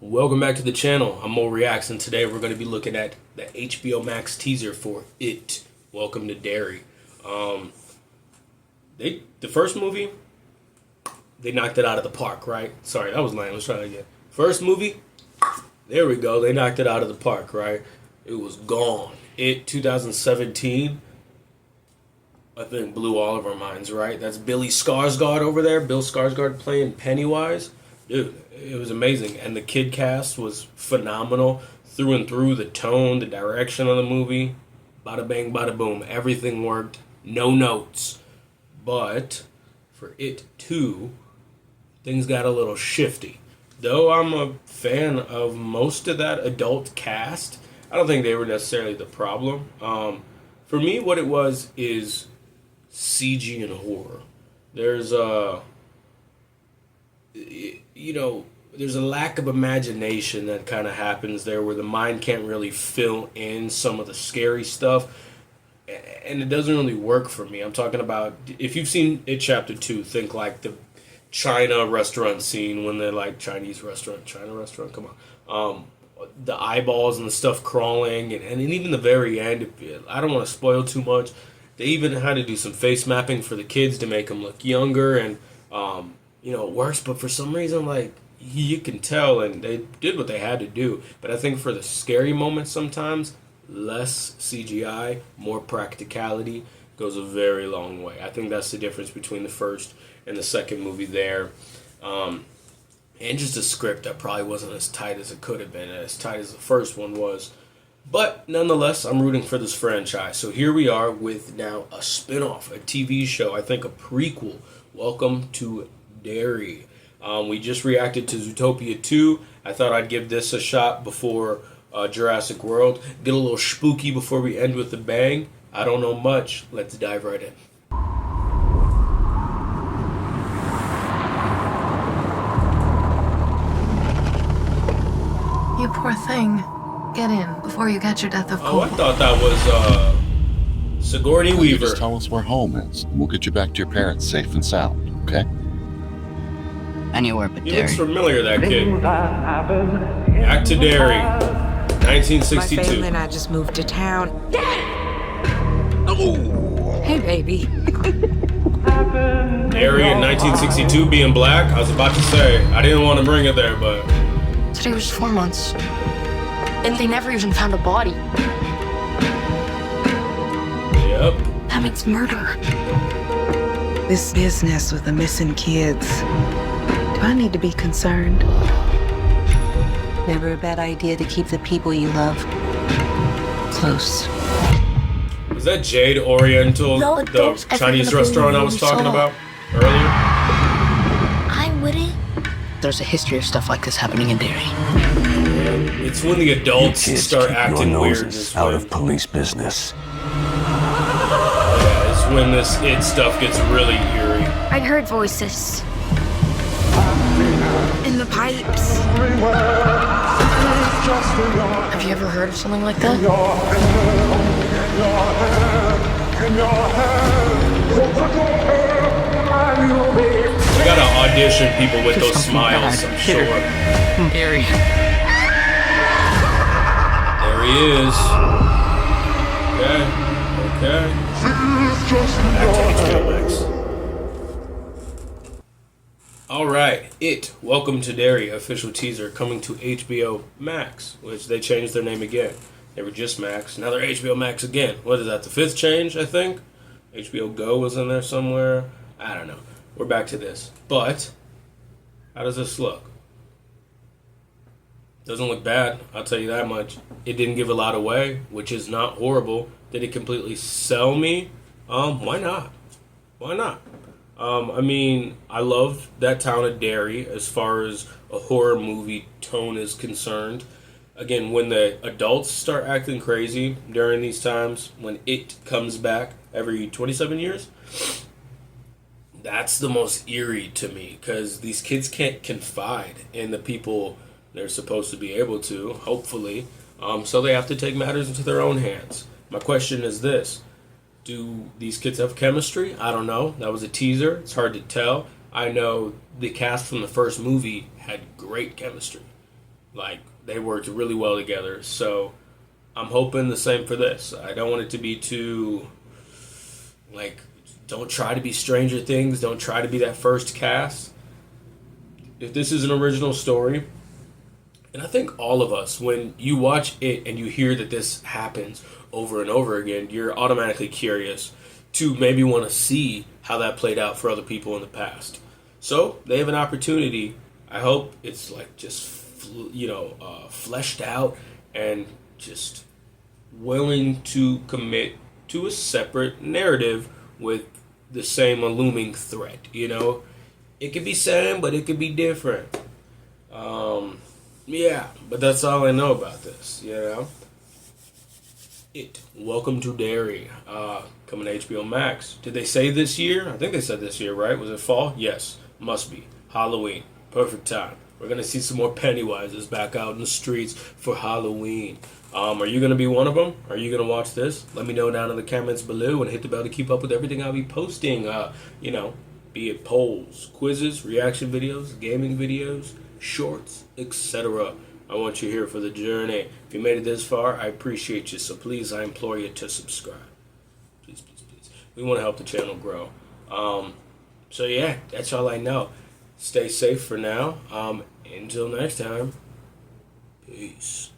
Welcome back to the channel. I'm Mo Reacts, and today we're going to be looking at the HBO Max teaser for It. Welcome to Derry. The first movie, they knocked it out of the park, right? Sorry, that was lame. Let's try that again. First movie, there we go. They knocked it out of the park, right? It was gone. It 2017, I think, blew all of our minds, right? That's Billy Skarsgård over there. Bill Skarsgård playing Pennywise. Dude, it was amazing. And the kid cast was phenomenal through and through. The tone, the direction of the movie, bada bang, bada boom. Everything worked. No notes. But for It 2, things got a little shifty. Though I'm a fan of most of that adult cast, I don't think they were necessarily the problem. For me, what it was is CG and horror. There's there's a lack of imagination that kind of happens there where the mind can't really fill in some of the scary stuff, and it doesn't really work for me. I'm talking about, if you've seen It Chapter 2, think like the China restaurant scene when they're like, China restaurant, come on. The eyeballs and the stuff crawling, and even the very end, I don't want to spoil too much. They even had to do some face mapping for the kids to make them look younger, and it works, but for some reason, like, you can tell, and they did what they had to do. But I think for the scary moments sometimes, less CGI, more practicality goes a very long way. I think that's the difference between the first and the second movie there. And just a script that probably wasn't as tight as it could have been, as tight as the first one was. But nonetheless, I'm rooting for this franchise. So here we are with now a spin-off, a TV show, I think a prequel. Welcome to Derry. We just reacted to Zootopia 2. I thought I'd give this a shot before Jurassic World. Get a little spooky before we end with a bang. I don't know much. Let's dive right in. You poor thing. Get in before you catch your death of cold. Oh, I thought that was Sigourney Weaver. Just tell us where home is, and we'll get you back to your parents safe and sound, okay? Anywhere but He Derry. looks familiar, that kid. Back to Derry, 1962. My family and I just moved to town. Oh. Hey, baby. Derry in 1962 being black. I was about to say, I didn't want to bring it there, but Today was 4 months. And they never even found a body. yep. That means murder. This business with the missing kids. Do I need to be concerned? Never a bad idea to keep the people you love close. Was that Jade Oriental, No, the don't ever Chinese gonna restaurant believe I was we talking saw. about earlier? I wouldn't. There's a history of stuff like this happening in Derry. It's when the adults Kids, start keep acting your weird. noses Is out when, of police business. yeah, it's when this It stuff gets really eerie. I heard voices. In the pipes. Have you ever heard of something like that? We gotta audition people with those smiles, I'm sure. Derry. There he is. Okay. Back to HBO Max. Alright, It, Welcome to Derry, official teaser coming to HBO Max, which they changed their name again. They were just Max, now they're HBO Max again. What is that, the 5th change, I think? HBO Go was in there somewhere. I don't know. We're back to this. But, how does this look? Doesn't look bad, I'll tell you that much. It didn't give a lot away, which is not horrible. Did it completely sell me? Why not? Why not? I love that town of Derry as far as a horror movie tone is concerned. Again, when the adults start acting crazy during these times, when It comes back every 27 years, that's the most eerie to me, because these kids can't confide in the people they're supposed to be able to, hopefully, so they have to take matters into their own hands. My question is this: do these kids have chemistry? I don't know. That was a teaser. It's hard to tell. I know the cast from the first movie had great chemistry. Like, they worked really well together. So I'm hoping the same for this. I don't want it to be too, like, don't try to be Stranger Things. Don't try to be that first cast. If this is an original story, and I think all of us, when you watch it and you hear that this happens over and over again, you're automatically curious to maybe want to see how that played out for other people in the past. So they have an opportunity. I hope it's like just, fleshed out and just willing to commit to a separate narrative with the same looming threat. It could be same, but it could be different. Yeah, but that's all I know about this. Welcome to Derry, coming to HBO Max. Did they say this year? I think they said this year, right? Was it fall? Yes, must be. Halloween, perfect time. We're gonna see some more Pennywises back out in the streets for Halloween. Are you gonna be one of them? Are you gonna watch this? Let me know down in the comments below, and hit the bell to keep up with everything I'll be posting. Be it polls, quizzes, reaction videos, gaming videos, shorts, etc. I want you here for the journey. If you made it this far, I appreciate you. So please, I implore you to subscribe. Please, please, please. We want to help the channel grow. So yeah, that's all I know. Stay safe for now. Until next time. Peace.